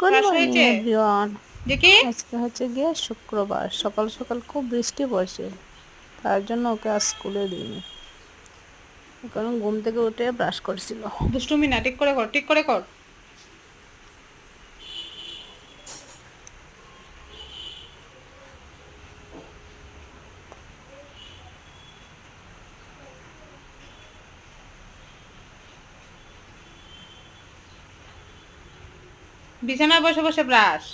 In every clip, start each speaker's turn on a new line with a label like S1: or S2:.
S1: Good
S2: brush
S1: morning
S2: হয়েছে
S1: everyone.
S2: দেখি।
S1: আজকে হচ্ছে গিয়ে শুক্রবার, সকাল সকাল খুব বৃষ্টি পড়ছে, তার জন্য ওকে আজ স্কুলে দিইনি। কারণ ঘুম থেকে উঠে ব্রাশ করছিল।
S2: দুষ্টুমি না, ঠিক করে কর, ঠিক করে কর। বিছানায় বসে বসে ব্রাশ।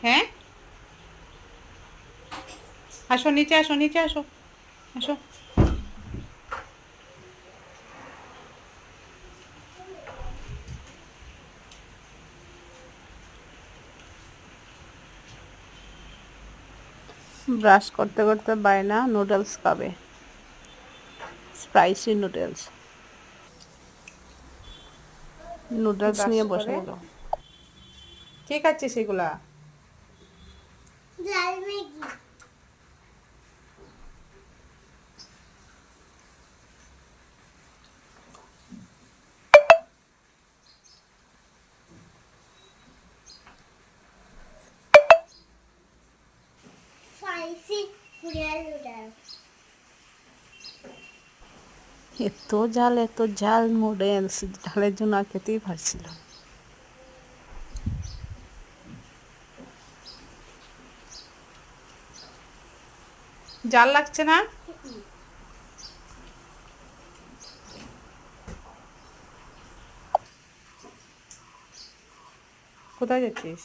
S2: হ্যাঁ, আসো নিচে, আসো নিচে, আসো আসো।
S1: ব্রাশ করতে করতে বায়না নুডলস খাবে, স্পাইসি নুডলস। নুডলস
S2: ব্রাশ
S1: নিয়ে বসে
S2: করে
S1: গেল।
S2: ঠিক আছে সেগুলা।
S1: এত ঝাল, এত ঝাল নুডলস, ঝালের জন্য আর খেতেই পারছিল।
S2: জাল লাগছে না? কোথায় যাচ্ছিস?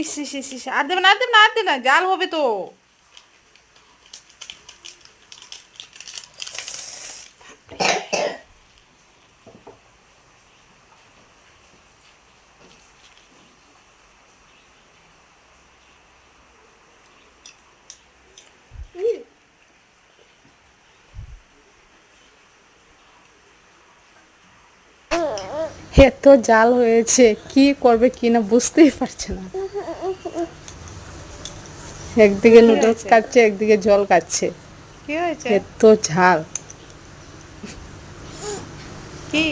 S2: ইস ইস ইস ইস, আর দেবে না, আর দেবে না, আর দেবে না, জাল হবে তো।
S1: এত জাল হয়েছে, কি করবে কি না বুঝতেই পারছে না। একদিকে
S2: কি
S1: নুডলস
S2: হয়েছে?
S1: কাটছে, একদিকে জল কাটছে।
S2: কি হয়েছে?
S1: এত ঝাল।
S2: কি